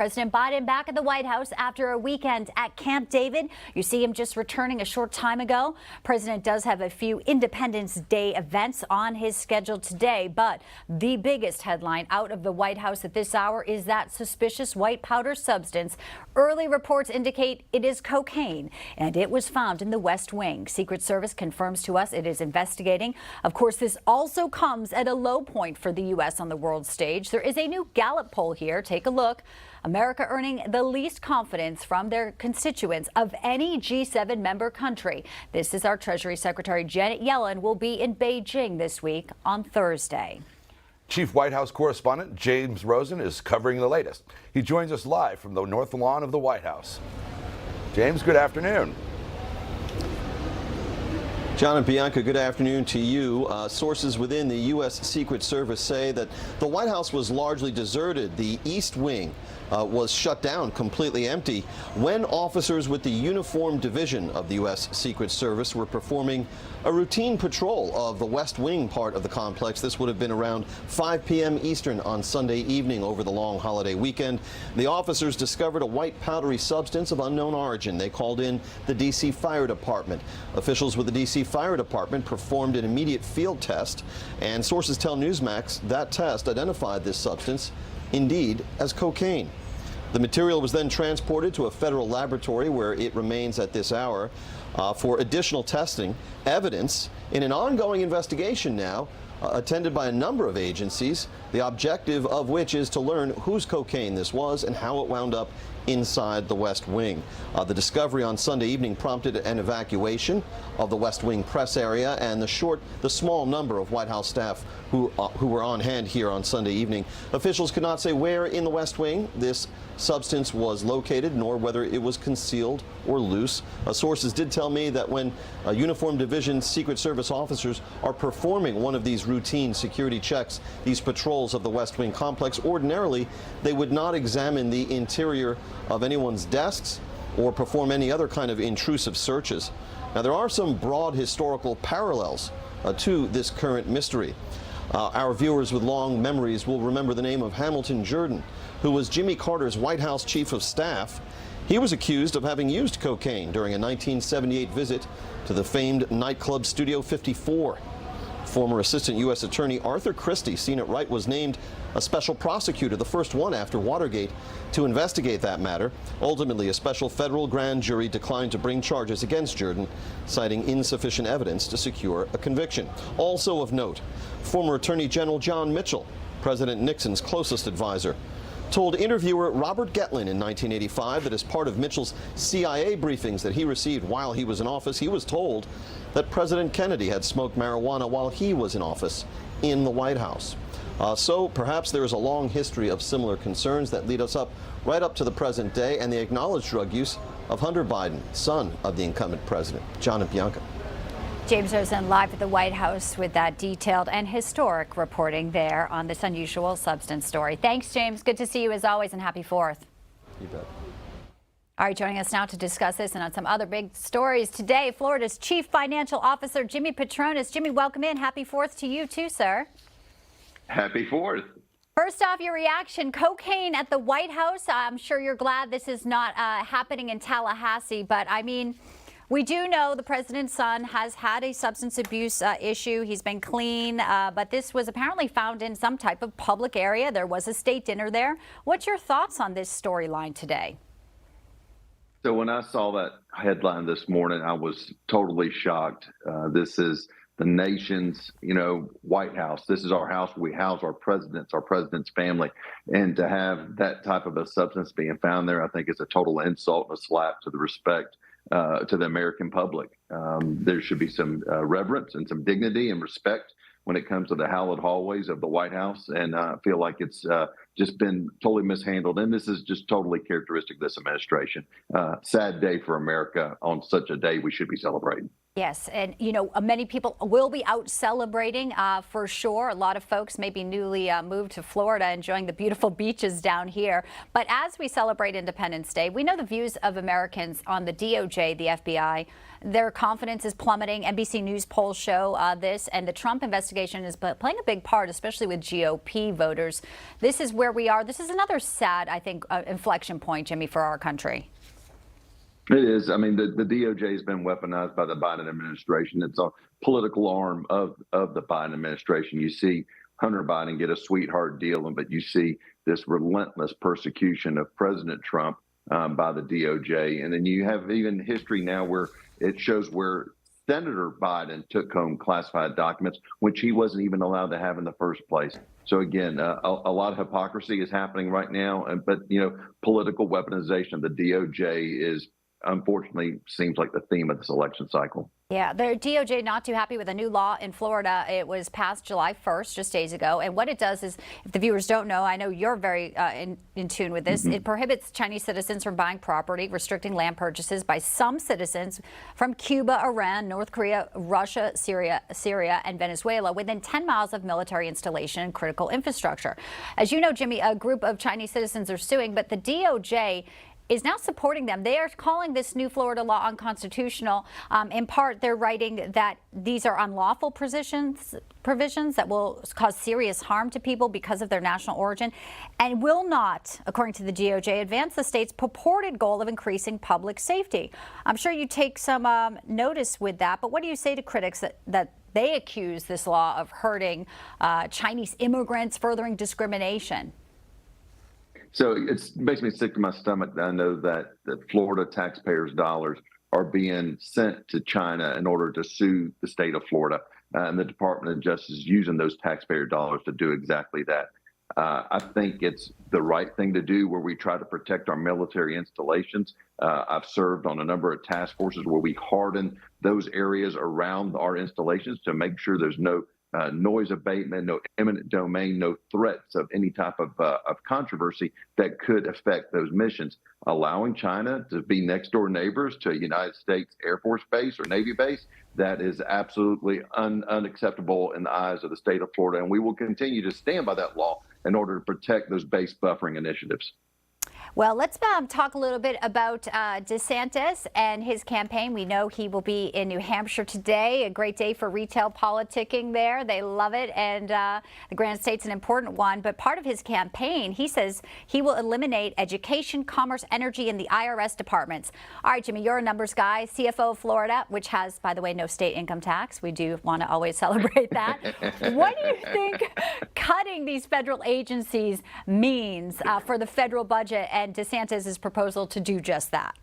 President Biden back at the White House after a weekend at Camp David. You see him just returning a short time ago. President does have a few Independence Day events on his schedule today, but the biggest headline out of the White House at this hour is that suspicious white powder substance. Early reports indicate it is cocaine, and it was found in the West Wing. Secret Service confirms to us it is investigating. Of course, this also comes at a low point for the U.S. on the world stage. There is a new Gallup poll here. Take a look. America earning the least confidence from their constituents of any G7 member country. This is our Treasury Secretary Janet Yellen will be in Beijing this week on Thursday. Chief White House correspondent James Rosen is covering the latest. He joins us live from the North Lawn of the White House. James, good afternoon. John and Bianca, good afternoon to you. Sources within the U.S. Secret Service say that the White House was largely deserted. The East Wing was shut down, completely empty, when officers with the Uniformed Division of the U.S. Secret Service were performing a routine patrol of the West Wing part of the complex. This would have been around 5 p.m. Eastern on Sunday evening over the long holiday weekend. The officers discovered a white powdery substance of unknown origin. They called in the D.C. Fire Department. Officials with the D.C. Fire Department performed an immediate field test, and sources tell Newsmax that test identified this substance indeed as cocaine. The material was then transported to a federal laboratory where it remains at this hour for additional testing. Evidence in an ongoing investigation now attended by a number of agencies, the objective of which is to learn whose cocaine this was and how it wound up inside the West Wing. The discovery on Sunday evening prompted an evacuation of the West Wing press area and the small number of White House staff who were on hand here on Sunday evening. Officials could not say where in the West Wing this substance was located, nor whether it was concealed or loose. Sources did tell me that when Uniformed Division Secret Service officers are performing one of these routine security checks, these patrols of the West Wing complex, ordinarily they would not examine the interior of anyone's desks or perform any other kind of intrusive searches. Now, there are some broad historical parallels to this current mystery. Our viewers with long memories will remember the name of Hamilton Jordan, who was Jimmy Carter's White House chief of staff. He was accused of having used cocaine during a 1978 visit to the famed nightclub Studio 54. Former Assistant U.S. Attorney Arthur Christie, seen it right, was named a special prosecutor, the first one after Watergate, to investigate that matter. Ultimately, a special federal grand jury declined to bring charges against Jordan, citing insufficient evidence to secure a conviction. Also of note, former Attorney General John Mitchell, President Nixon's closest advisor, told interviewer Robert Getlin in 1985 that as part of Mitchell's CIA briefings that he received while he was in office, he was told that President Kennedy had smoked marijuana while he was in office in the White House. So perhaps there is a long history of similar concerns that lead us right up to the present day and the acknowledged drug use of Hunter Biden, son of the incumbent president. John and Bianca. James Rosen live at the White House with that detailed and historic reporting there on this unusual substance story. Thanks, James. Good to see you as always, and happy 4th. You bet. All right, joining us now to discuss this and on some other big stories today, Florida's Chief Financial Officer, Jimmy Patronis. Jimmy, welcome in. Happy 4th to you too, sir. Happy 4th. First off, your reaction, cocaine at the White House. I'm sure you're glad this is not happening in Tallahassee, but I mean, we do know the president's son has had a substance abuse issue. He's been clean, but this was apparently found in some type of public area. There was a state dinner there. What's your thoughts on this storyline today? So when I saw that headline this morning, I was totally shocked. This is the nation's, White House. This is our house. We house our president's family. And to have that type of a substance being found there, I think is a total insult and a slap to the respect to the American public. There should be some reverence and some dignity and respect when it comes to the hallowed hallways of the White House. And I feel like it's just been totally mishandled. And this is just totally characteristic of this administration. Sad day for America. On such a day, we should be celebrating. Yes, and many people will be out celebrating for sure. A lot of folks may be newly moved to Florida, enjoying the beautiful beaches down here. But as we celebrate Independence Day, we know the views of Americans on the DOJ, the FBI. Their confidence is plummeting. NBC News polls show this, and the Trump investigation is playing a big part, especially with GOP voters. This is where we are. This is another sad, I think, inflection point, Jimmy, for our country. It is. I mean, the DOJ has been weaponized by the Biden administration. It's a political arm of the Biden administration. You see Hunter Biden get a sweetheart deal, but you see this relentless persecution of President Trump by the DOJ. And then you have even history now where it shows where Senator Biden took home classified documents, which he wasn't even allowed to have in the first place. So again, a lot of hypocrisy is happening right now. But, political weaponization of the DOJ is, unfortunately, seems like the theme of this election cycle. Yeah, the DOJ not too happy with a new law in Florida. It was passed July 1st, just days ago. And what it does is, if the viewers don't know, I know you're very in tune with this. It prohibits Chinese citizens from buying property, restricting land purchases by some citizens from Cuba, Iran, North Korea, Russia, Syria, and Venezuela within 10 miles of military installation and critical infrastructure. As you know, Jimmy, a group of Chinese citizens are suing, but the DOJ is now supporting them. They are calling this new Florida law unconstitutional. In part, they're writing that these are unlawful provisions that will cause serious harm to people because of their national origin and will not, according to the DOJ, advance the state's purported goal of increasing public safety. I'm sure you take some notice with that, but what do you say to critics that they accuse this law of hurting Chinese immigrants, furthering discrimination? So it makes me sick to my stomach that I know that Florida taxpayers' dollars are being sent to China in order to sue the state of Florida. And the Department of Justice is using those taxpayer dollars to do exactly that. I think it's the right thing to do where we try to protect our military installations. I've served on a number of task forces where we harden those areas around our installations to make sure there's no noise abatement, no eminent domain, no threats of any type of controversy that could affect those missions. Allowing China to be next door neighbors to a United States Air Force base or Navy base, that is absolutely unacceptable in the eyes of the state of Florida. And we will continue to stand by that law in order to protect those base buffering initiatives. Well, let's talk a little bit about DeSantis and his campaign. We know he will be in New Hampshire today, a great day for retail politicking there. They love it, and the Grand State's an important one. But part of his campaign, he says he will eliminate education, commerce, energy, and the IRS departments. All right, Jimmy, you're a numbers guy, CFO of Florida, which has, by the way, no state income tax. We do want to always celebrate that. What do you think cutting these federal agencies means for the federal budget and DeSantis' proposal to do just that?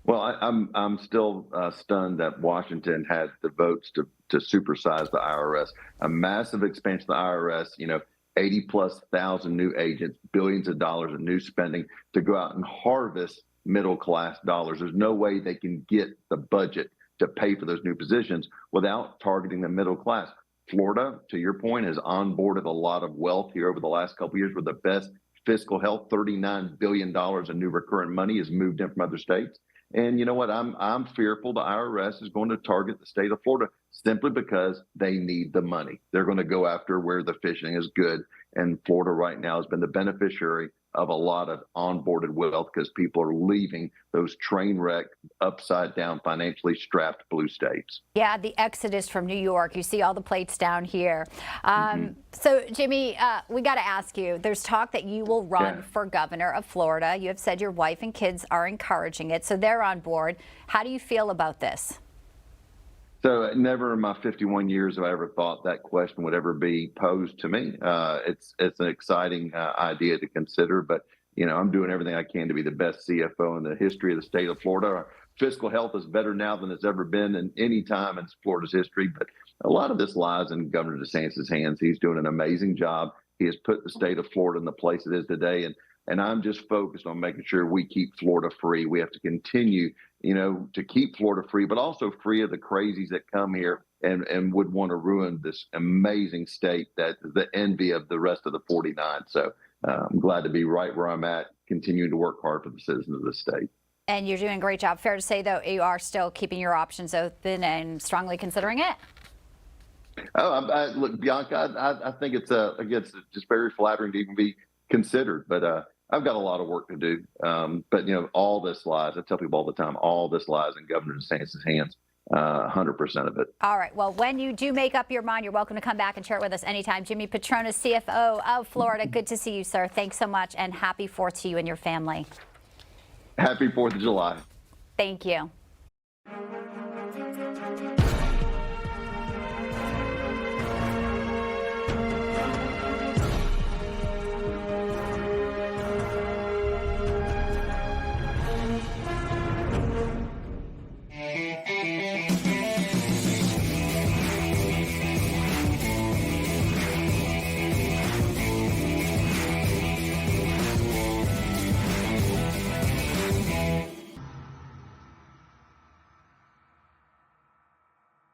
Well, I'm still stunned that Washington had the votes to supersize the IRS. A massive expansion of the IRS, 80,000+ new agents, billions of dollars of new spending to go out and harvest middle class dollars. There's no way they can get the budget to pay for those new positions without targeting the middle class. Florida, to your point, has onboarded a lot of wealth here over the last couple of years with the best fiscal health. $39 billion in new recurrent money has moved in from other states. And you know what? I'm fearful the IRS is going to target the state of Florida simply because they need the money. They're going to go after where the fishing is good. And Florida right now has been the beneficiary of a lot of onboarded wealth because people are leaving those train wreck, upside down, financially strapped blue states. Yeah, the exodus from New York. You see all the plates down here. So, Jimmy, we got to ask you, there's talk that you will run for governor of Florida. You have said your wife and kids are encouraging it, so they're on board. How do you feel about this? So never in my 51 years have I ever thought that question would ever be posed to me. It's an exciting idea to consider, but I'm doing everything I can to be the best CFO in the history of the state of Florida. Our fiscal health is better now than it's ever been in any time in Florida's history, but a lot of this lies in Governor DeSantis' hands. He's doing an amazing job. He has put the state of Florida in the place it is today, and I'm just focused on making sure we keep Florida free. We have to continue, to keep Florida free, but also free of the crazies that come here and would want to ruin this amazing state that is the envy of the rest of the 49. So I'm glad to be right where I'm at, continuing to work hard for the citizens of the state. And you're doing a great job. Fair to say, though, you are still keeping your options open and strongly considering it? Oh, look, Bianca, I think it's just very flattering to even be considered. But I've got a lot of work to do. But, all this lies. I tell people all the time, all this lies in Governor DeSantis' hands. 100% of it. All right. Well, when you do make up your mind, you're welcome to come back and share it with us anytime. Jimmy Patronis, CFO of Florida. Good to see you, sir. Thanks so much, and happy 4th to you and your family. Happy 4th of July. Thank you.